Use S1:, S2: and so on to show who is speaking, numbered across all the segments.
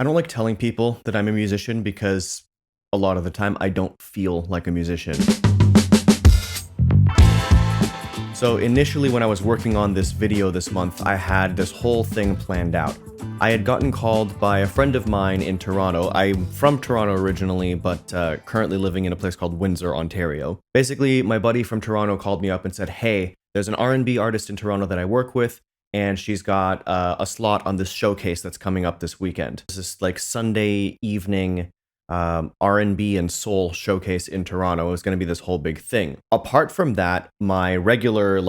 S1: I don't like telling people that I'm a musician because a lot of the time I don't feel like a musician. So initially when I was working on this video this month, I had this whole thing planned out. I had gotten called by a friend of mine in Toronto. I'm from Toronto originally, but currently living in a place called Windsor, Ontario. Basically, my buddy from Toronto called me up and said, hey, there's an R&B artist in Toronto that I work with, and she's got a slot on this showcase that's coming up this weekend. This is like Sunday evening R&B and soul showcase in Toronto. Is going to be this whole big thing. Apart from that, my regular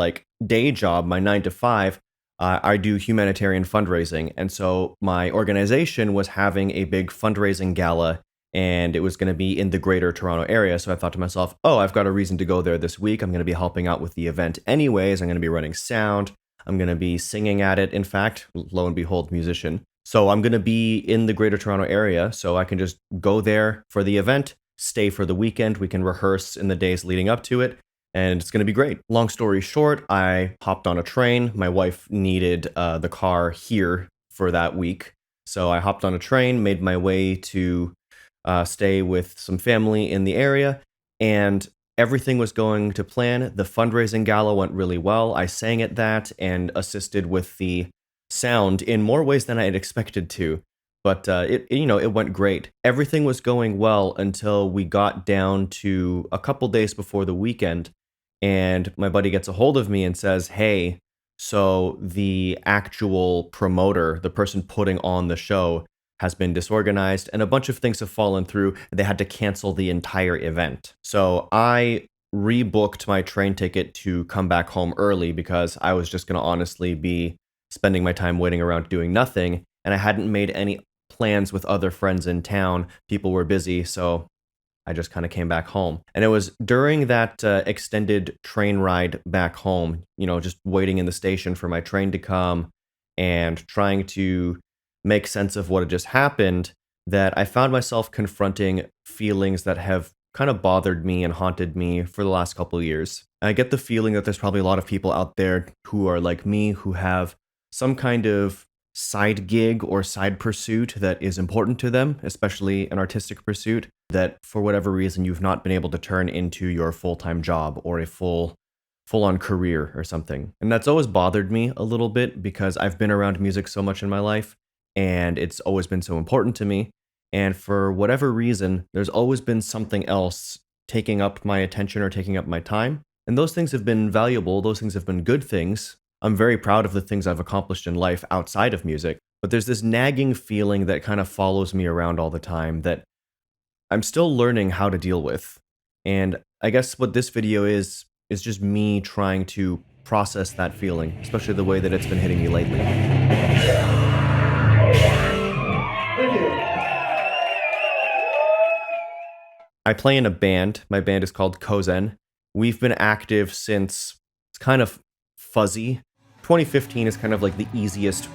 S1: day job, my 9 to 5, I do humanitarian fundraising, and so my organization was having a big fundraising gala, and it was going to be in the greater Toronto area. So I thought to myself, oh, I've got a reason to go there this week. I'm going to be helping out with the event anyways. I'm going to be running sound. I'm going to be singing at it. In fact, lo and behold, musician. So I'm going to be in the greater Toronto area, so I can just go there for the event, stay for the weekend. We can rehearse in the days leading up to it, and it's going to be great. Long story short, I hopped on a train. My wife needed the car here for that week. So I hopped on a train, made my way to stay with some family in the area, and everything was going to plan. The fundraising gala went really well. I sang at that and assisted with the sound in more ways than I had expected to. But it went great. Everything was going well until we got down to a couple days before the weekend, and my buddy gets a hold of me and says, hey, so the actual promoter, the person putting on the show, has been disorganized, and a bunch of things have fallen through. They had to cancel the entire event. So I rebooked my train ticket to come back home early because I was just going to honestly be spending my time waiting around doing nothing, and I hadn't made any plans with other friends in town. People were busy, so I just kind of came back home. And it was during that extended train ride back home, just waiting in the station for my train to come and trying to make sense of what had just happened, that I found myself confronting feelings that have kind of bothered me and haunted me for the last couple of years. I get the feeling that there's probably a lot of people out there who are like me, who have some kind of side gig or side pursuit that is important to them, especially an artistic pursuit, that for whatever reason you've not been able to turn into your full-time job or a full-on career or something. And that's always bothered me a little bit because I've been around music so much in my life, and it's always been so important to me. And for whatever reason, there's always been something else taking up my attention or taking up my time. And those things have been valuable. Those things have been good things. I'm very proud of the things I've accomplished in life outside of music. But there's this nagging feeling that kind of follows me around all the time that I'm still learning how to deal with. And I guess what this video is just me trying to process that feeling, especially the way that it's been hitting me lately. I play in a band. My band is called Kozen. We've been active since it's kind of fuzzy. 2015 is kind of like the easiest,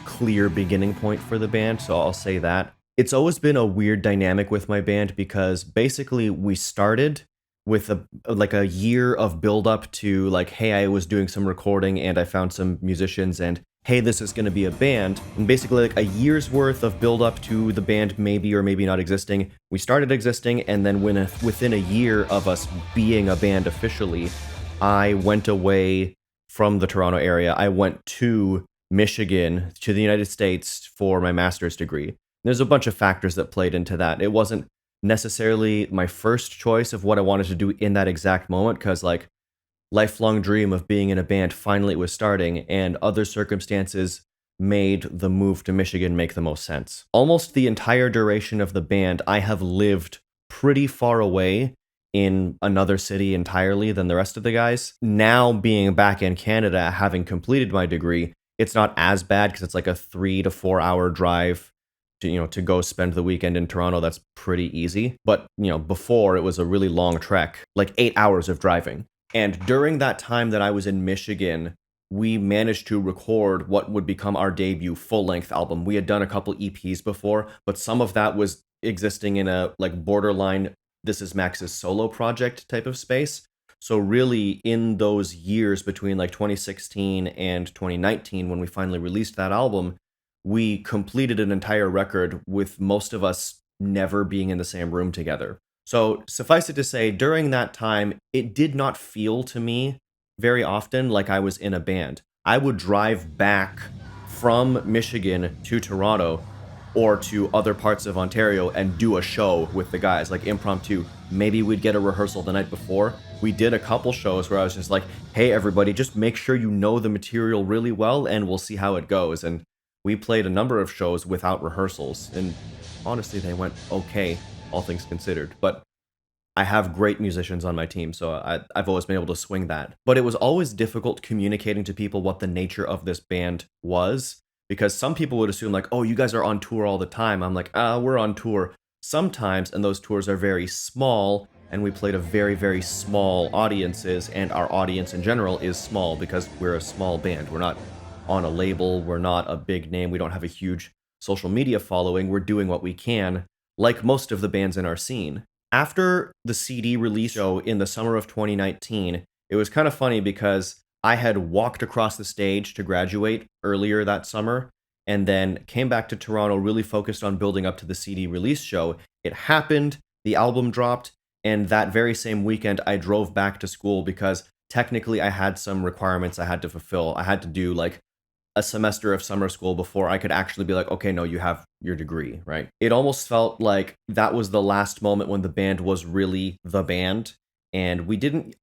S1: clear beginning point for the band, so I'll say that. It's always been a weird dynamic with my band because basically we started with a year of build up to hey, I was doing some recording and I found some musicians, and hey, this is going to be a band. And basically a year's worth of build up to the band maybe or maybe not existing. We started existing, and then within a year of us being a band officially, I went away from the Toronto area. I went to Michigan, to the United States, for my master's degree. There's a bunch of factors that played into that. It wasn't necessarily my first choice of what I wanted to do in that exact moment, because lifelong dream of being in a band, finally it was starting, and other circumstances made the move to Michigan make the most sense. Almost the entire duration of the band, I have lived pretty far away in another city entirely than the rest of the guys. Now being back in Canada, having completed my degree, it's not as bad because it's a 3 to 4 hour drive to go spend the weekend in Toronto. That's pretty easy. But before, it was a really long trek, 8 hours of driving. And during that time that I was in Michigan, we managed to record what would become our debut full-length album. We had done a couple EPs before, but some of that was existing in a borderline This Is Max's solo project type of space. So really, in those years between 2016 and 2019, when we finally released that album, we completed an entire record with most of us never being in the same room together. So suffice it to say, during that time, it did not feel to me very often like I was in a band. I would drive back from Michigan to Toronto or to other parts of Ontario and do a show with the guys, like impromptu. Maybe we'd get a rehearsal the night before. We did a couple shows where I was just like, hey, everybody, just make sure you know the material really well and we'll see how it goes. And we played a number of shows without rehearsals. And honestly, they went okay, all things considered. But I have great musicians on my team, so I've always been able to swing that. But it was always difficult communicating to people what the nature of this band was, because some people would assume like, oh, you guys are on tour all the time. I'm like, we're on tour sometimes, and those tours are very small, and we play to very, very small audiences, and our audience in general is small because we're a small band. We're not on a label, we're not a big name, we don't have a huge social media following, we're doing what we can, like most of the bands in our scene. After the CD release show in the summer of 2019, it was kind of funny because I had walked across the stage to graduate earlier that summer and then came back to Toronto really focused on building up to the CD release show. It happened, the album dropped, and that very same weekend I drove back to school because technically I had some requirements I had to fulfill. I had to do like a semester of summer school before I could actually be like, okay, no, you have your degree, right? It almost felt like that was the last moment when the band was really the band. And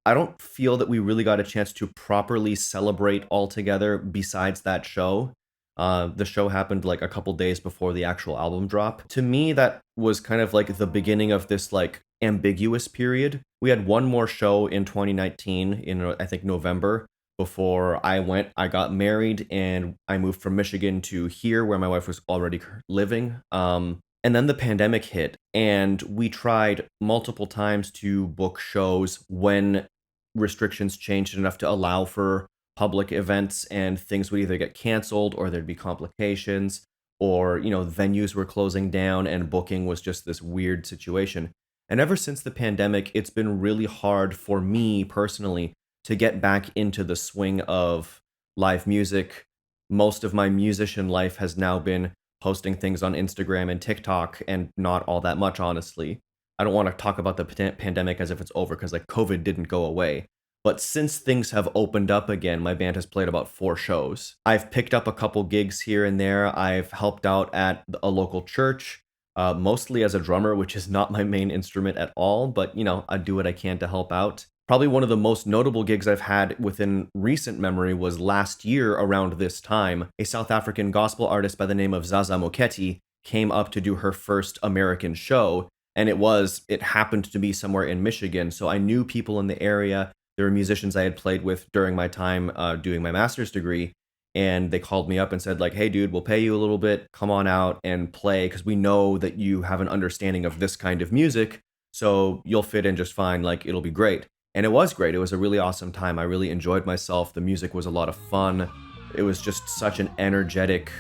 S1: I don't feel that we really got a chance to properly celebrate all together besides that show. The show happened like a couple days before the actual album drop. To me, that was kind of like the beginning of this like ambiguous period. We had one more show in 2019 in I think November before I got married and I moved from Michigan to here where my wife was already living. And then the pandemic hit and we tried multiple times to book shows when restrictions changed enough to allow for public events and things would either get canceled or there'd be complications or, venues were closing down and booking was just this weird situation. And ever since the pandemic, it's been really hard for me personally to get back into the swing of live music. Most of my musician life has now been posting things on Instagram and TikTok and not all that much, honestly. I don't want to talk about the pandemic as if it's over because like COVID didn't go away. But since things have opened up again, my band has played about 4 shows. I've picked up a couple gigs here and there. I've helped out at a local church, mostly as a drummer, which is not my main instrument at all, but I do what I can to help out. Probably one of the most notable gigs I've had within recent memory was last year around this time. A South African gospel artist by the name of Zaza Moketi came up to do her first American show, and it happened to be somewhere in Michigan, so I knew people in the area. There were musicians I had played with during my time doing my master's degree, and they called me up and said like, hey dude, we'll pay you a little bit, come on out and play, because we know that you have an understanding of this kind of music, so you'll fit in just fine, like it'll be great. And it was great. It was a really awesome time. I really enjoyed myself. The music was a lot of fun. It was just such an energetic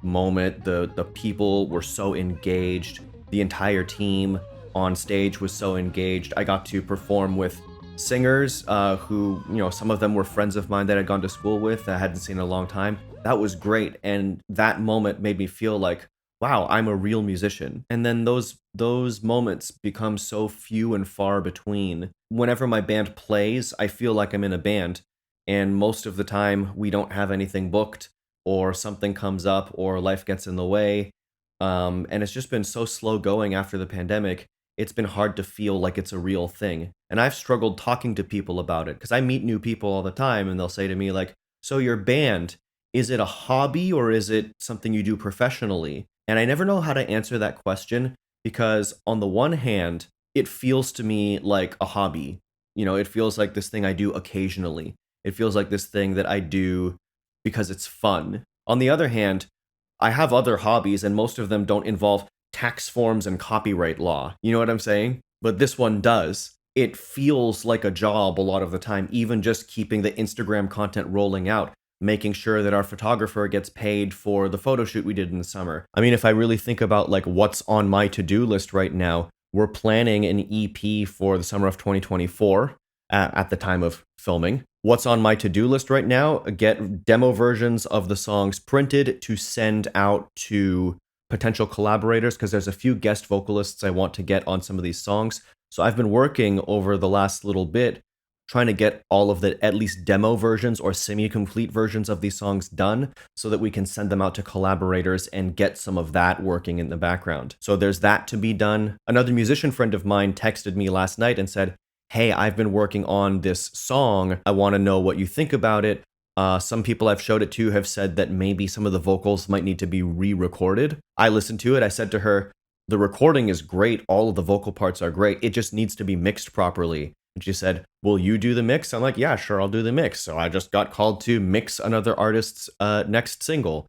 S1: moment. The people were so engaged. The entire team on stage was so engaged. I got to perform with singers who, some of them were friends of mine that I'd gone to school with that I hadn't seen in a long time. That was great. And that moment made me feel like, wow, I'm a real musician. And then those moments become so few and far between. Whenever my band plays, I feel like I'm in a band, and most of the time we don't have anything booked, or something comes up, or life gets in the way. And it's just been so slow going after the pandemic. It's been hard to feel like it's a real thing. And I've struggled talking to people about it, because I meet new people all the time, and they'll say to me like, so your band, is it a hobby or is it something you do professionally? And I never know how to answer that question because on the one hand, it feels to me like a hobby. It feels like this thing I do occasionally. It feels like this thing that I do because it's fun. On the other hand, I have other hobbies and most of them don't involve tax forms and copyright law. You know what I'm saying? But this one does. It feels like a job a lot of the time, even just keeping the Instagram content rolling out, making sure that our photographer gets paid for the photo shoot we did in the summer. I mean, if I really think about like what's on my to-do list right now, we're planning an EP for the summer of 2024 at the time of filming. What's on my to-do list right now? Get demo versions of the songs printed to send out to potential collaborators because there's a few guest vocalists I want to get on some of these songs. So I've been working over the last little bit trying to get all of the at least demo versions or semi-complete versions of these songs done so that we can send them out to collaborators and get some of that working in the background. So there's that to be done. Another musician friend of mine texted me last night and said, "Hey, I've been working on this song. I want to know what you think about it." Some people I've showed it to have said that maybe some of the vocals might need to be re-recorded. I listened to it. I said to her, "The recording is great. All of the vocal parts are great. It just needs to be mixed properly." And she said, "Will you do the mix?" I'm like, "Yeah, sure, I'll do the mix." So I just got called to mix another artist's next single,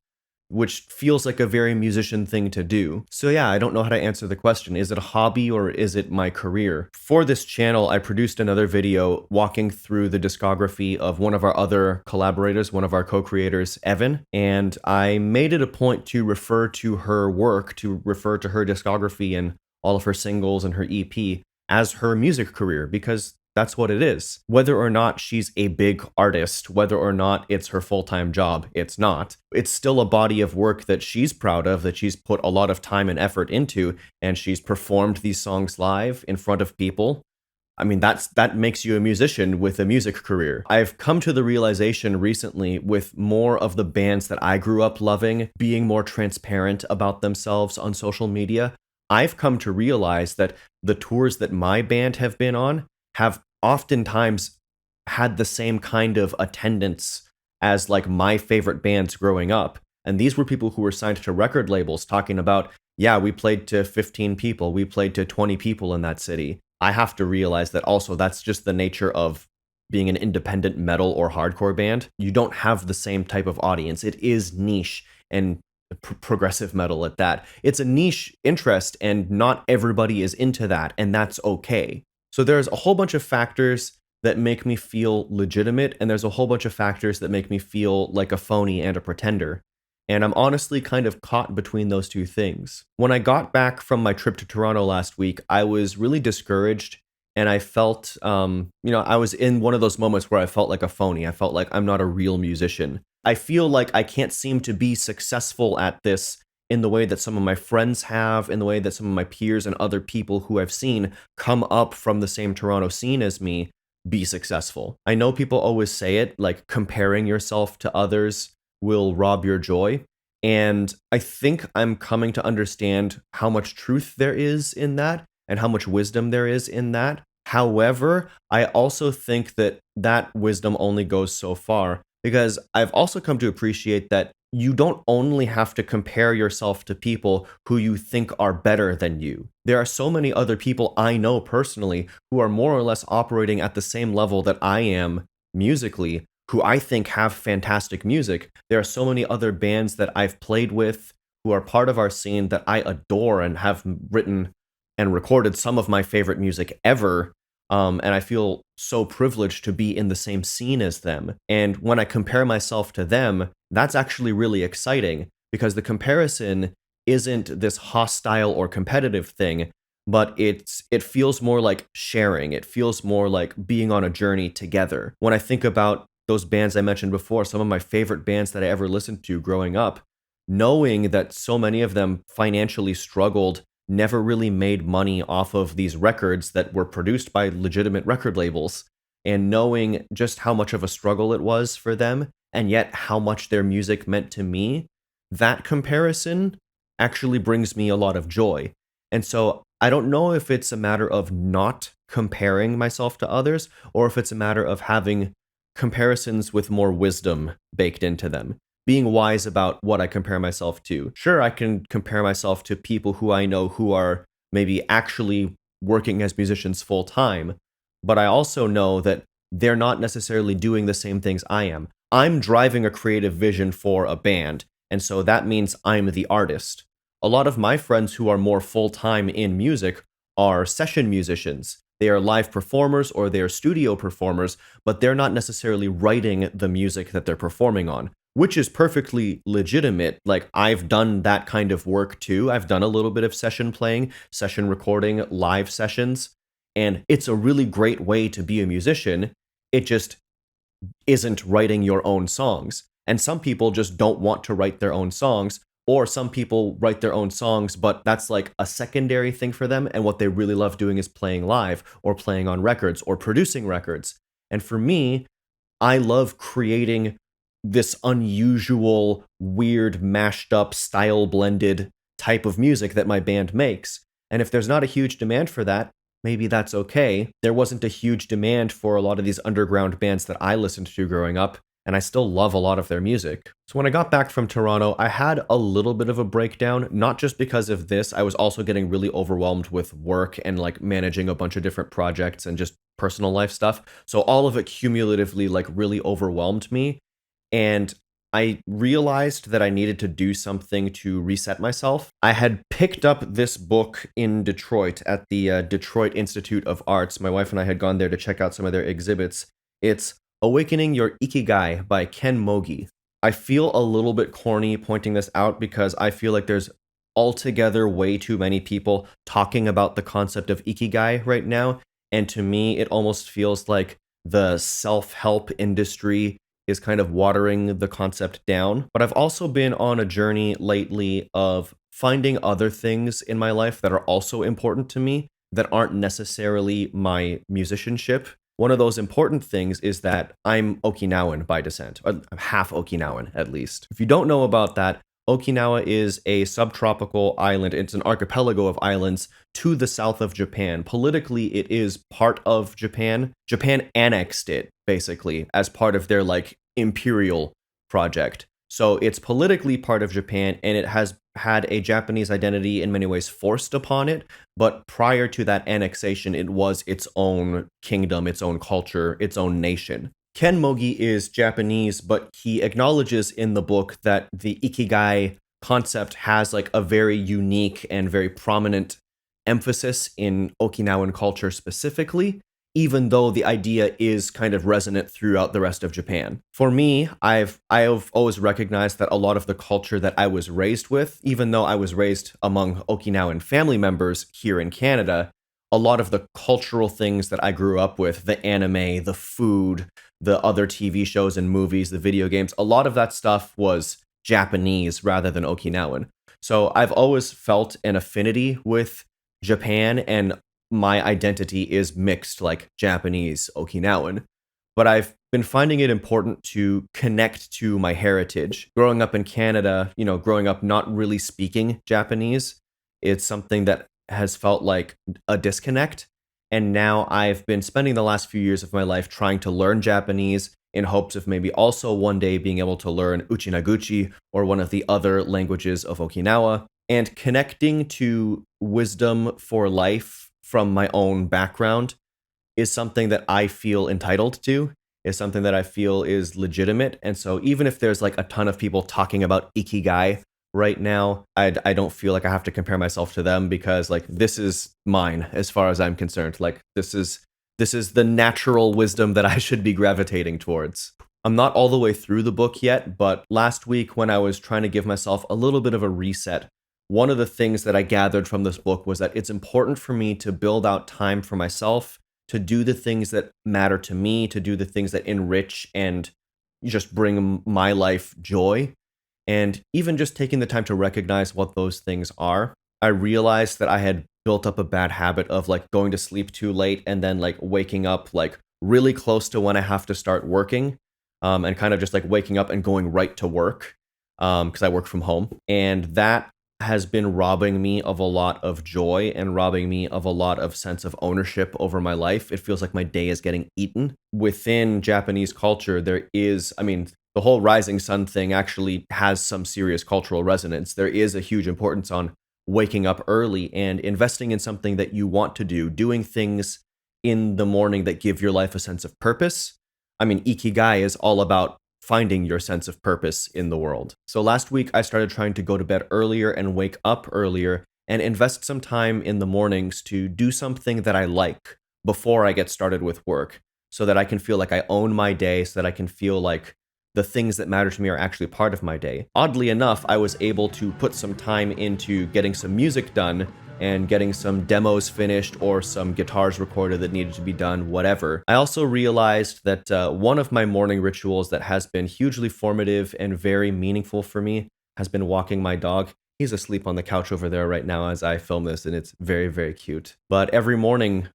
S1: which feels like a very musician thing to do. So yeah, I don't know how to answer the question. Is it a hobby or is it my career? For this channel, I produced another video walking through the discography of one of our other collaborators, one of our co-creators, Evan, and I made it a point to refer to her work, to refer to her discography and all of her singles and her EP as her music career, because that's what it is. Whether or not she's a big artist, whether or not it's her full-time job, it's not. It's still a body of work that she's proud of, that she's put a lot of time and effort into, and she's performed these songs live in front of people. I mean, that makes you a musician with a music career. I've come to the realization recently with more of the bands that I grew up loving being more transparent about themselves on social media. I've come to realize that the tours that my band have been on have oftentimes had the same kind of attendance as like my favorite bands growing up. And these were people who were signed to record labels talking about, yeah, we played to 15 people, we played to 20 people in that city. I have to realize that also that's just the nature of being an independent metal or hardcore band. You don't have the same type of audience. It is niche and progressive metal at that. It's a niche interest and not everybody is into that, and that's okay. So there's a whole bunch of factors that make me feel legitimate, and there's a whole bunch of factors that make me feel like a phony and a pretender. And I'm honestly kind of caught between those two things. When I got back from my trip to Toronto last week, I was really discouraged, and I felt, I was in one of those moments where I felt like a phony. I felt like I'm not a real musician. I feel like I can't seem to be successful at this in the way that some of my friends have, in the way that some of my peers and other people who I've seen come up from the same Toronto scene as me be successful. I know people always say it, like comparing yourself to others will rob your joy. And I think I'm coming to understand how much truth there is in that and how much wisdom there is in that. However, I also think that that wisdom only goes so far, because I've also come to appreciate that you don't only have to compare yourself to people who you think are better than you. There are so many other people I know personally who are more or less operating at the same level that I am musically, who I think have fantastic music. There are so many other bands that I've played with who are part of our scene that I adore and have written and recorded some of my favorite music ever. And I feel so privileged to be in the same scene as them. And when I compare myself to them, that's actually really exciting, because the comparison isn't this hostile or competitive thing, but it feels more like sharing. It feels more like being on a journey together. When I think about those bands I mentioned before, some of my favorite bands that I ever listened to growing up, knowing that so many of them financially struggled, never really made money off of these records that were produced by legitimate record labels, and knowing just how much of a struggle it was for them, and yet how much their music meant to me, that comparison actually brings me a lot of joy. And so I don't know if it's a matter of not comparing myself to others, or if it's a matter of having comparisons with more wisdom baked into them. Being wise about what I compare myself to. Sure, I can compare myself to people who I know who are maybe actually working as musicians full time, but I also know that they're not necessarily doing the same things I am. I'm driving a creative vision for a band, and so that means I'm the artist. A lot of my friends who are more full time in music are session musicians. They are live performers or they are studio performers, but they're not necessarily writing the music that they're performing on, which is perfectly legitimate. Like, I've done that kind of work too. I've done a little bit of session playing, session recording, live sessions, and it's a really great way to be a musician. It just isn't writing your own songs. And some people just don't want to write their own songs, or some people write their own songs, but that's like a secondary thing for them. And what they really love doing is playing live or playing on records or producing records. And for me, I love creating this unusual, weird, mashed up, style blended type of music that my band makes. And if there's not a huge demand for that, maybe that's okay. There wasn't a huge demand for a lot of these underground bands that I listened to growing up, and I still love a lot of their music. So when I got back from Toronto, I had a little bit of a breakdown, not just because of this, I was also getting really overwhelmed with work and like managing a bunch of different projects and just personal life stuff. So all of it cumulatively like really overwhelmed me. And I realized that I needed to do something to reset myself. I had picked up this book in Detroit at the Detroit Institute of Arts. My wife and I had gone there to check out some of their exhibits. It's Awakening Your Ikigai by Ken Mogi. I feel a little bit corny pointing this out because I feel like there's altogether way too many people talking about the concept of Ikigai right now. And to me, it almost feels like the self-help industry is kind of watering the concept down. But I've also been on a journey lately of finding other things in my life that are also important to me that aren't necessarily my musicianship. One of those important things is that I'm Okinawan by descent. I'm half Okinawan, at least. If you don't know about that, Okinawa is a subtropical island. It's an archipelago of islands to the south of Japan. Politically, it is part of Japan. Japan annexed it, basically, as part of their, like, imperial project. So it's politically part of Japan, and it has had a Japanese identity in many ways forced upon it. But prior to that annexation, it was its own kingdom, its own culture, its own nation. Ken Mogi is Japanese, but he acknowledges in the book that the Ikigai concept has like a very unique and very prominent emphasis in Okinawan culture specifically, even though the idea is kind of resonant throughout the rest of Japan. For me, I've always recognized that a lot of the culture that I was raised with, even though I was raised among Okinawan family members here in Canada, a lot of the cultural things that I grew up with, the anime, the food, the other TV shows and movies, the video games, a lot of that stuff was Japanese rather than Okinawan. So I've always felt an affinity with Japan, and my identity is mixed, like Japanese, Okinawan. But I've been finding it important to connect to my heritage. Growing up in Canada, growing up not really speaking Japanese, it's something that has felt like a disconnect. And now I've been spending the last few years of my life trying to learn Japanese in hopes of maybe also one day being able to learn Uchinaguchi or one of the other languages of Okinawa, and connecting to wisdom for life from my own background is something that I feel entitled to, is something that I feel is legitimate. And so even if there's like a ton of people talking about Ikigai right now, I don't feel like I have to compare myself to them, because like this is mine as far as I'm concerned. Like this is the natural wisdom that I should be gravitating towards. I'm not all the way through the book yet, but last week when I was trying to give myself a little bit of a reset, one of the things that I gathered from this book was that it's important for me to build out time for myself, to do the things that matter to me, to do the things that enrich and just bring my life joy. And even just taking the time to recognize what those things are, I realized that I had built up a bad habit of like going to sleep too late and then like waking up like really close to when I have to start working, and kind of just like waking up and going right to work, because I work from home. And that has been robbing me of a lot of joy and robbing me of a lot of sense of ownership over my life. It feels like my day is getting eaten. Within Japanese culture, there is, the whole rising sun thing actually has some serious cultural resonance. There is a huge importance on waking up early and investing in something that you want to do, doing things in the morning that give your life a sense of purpose. Ikigai is all about finding your sense of purpose in the world. So last week, I started trying to go to bed earlier and wake up earlier and invest some time in the mornings to do something that I like before I get started with work, so that I can feel like I own my day, so that I can feel like the things that matter to me are actually part of my day. Oddly enough, I was able to put some time into getting some music done and getting some demos finished or some guitars recorded that needed to be done, whatever. I also realized that one of my morning rituals that has been hugely formative and very meaningful for me has been walking my dog. He's asleep on the couch over there right now as I film this, and it's very, very cute. But every morning,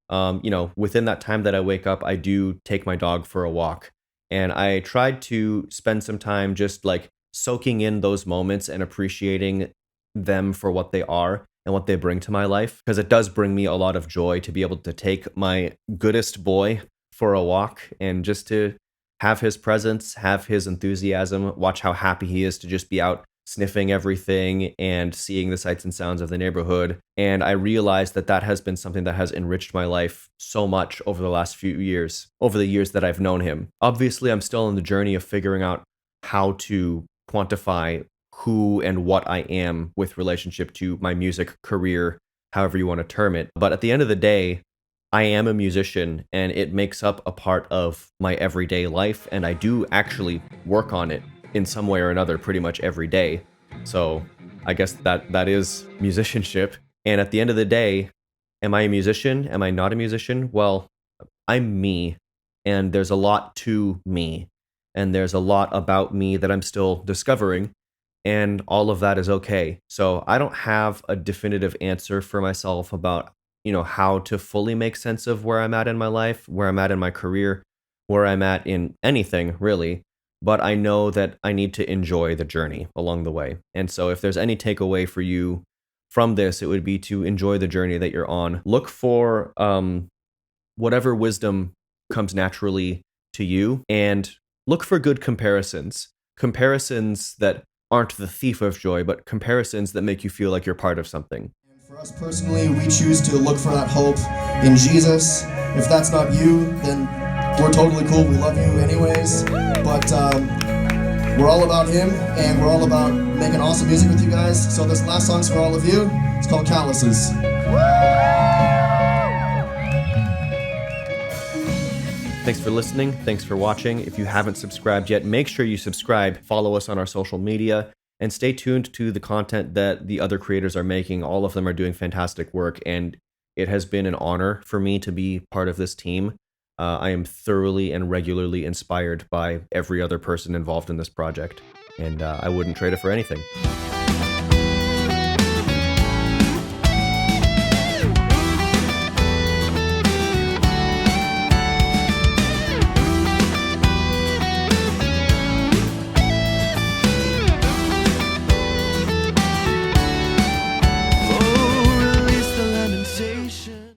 S1: within that time that I wake up, I do take my dog for a walk. And I tried to spend some time just like soaking in those moments and appreciating them for what they are and what they bring to my life, because it does bring me a lot of joy to be able to take my goodest boy for a walk and just to have his presence, have his enthusiasm, watch how happy he is to just be out sniffing everything and seeing the sights and sounds of the neighborhood. And I realized that that has been something that has enriched my life so much over the last few years, over the years that I've known him. Obviously, I'm still on the journey of figuring out how to quantify who and what I am with relationship to my music career, however you want to term it. But at the end of the day, I am a musician and it makes up a part of my everyday life. And I do actually work on it in some way or another pretty much every day. So I guess that is musicianship. And at the end of the day, am I a musician? Am I not a musician? Well, I'm me. And there's a lot to me. And there's a lot about me that I'm still discovering. And all of that is okay. So I don't have a definitive answer for myself about, how to fully make sense of where I'm at in my life, where I'm at in my career, where I'm at in anything really. But I know that I need to enjoy the journey along the way. And so if there's any takeaway for you from this, it would be to enjoy the journey that you're on. Look for whatever wisdom comes naturally to you, and look for good comparisons. Comparisons that aren't the thief of joy, but comparisons that make you feel like you're part of something.
S2: And for us personally, we choose to look for that hope in Jesus. If that's not you, then we're totally cool. We love you anyways. But we're all about him, and we're all about making awesome music with you guys. So this last song's for all of you. It's called Calluses.
S1: Thanks for listening. Thanks for watching. If you haven't subscribed yet, make sure you subscribe, follow us on our social media, and stay tuned to the content that the other creators are making. All of them are doing fantastic work, and it has been an honor for me to be part of this team. I am thoroughly and regularly inspired by every other person involved in this project, and I wouldn't trade it for anything.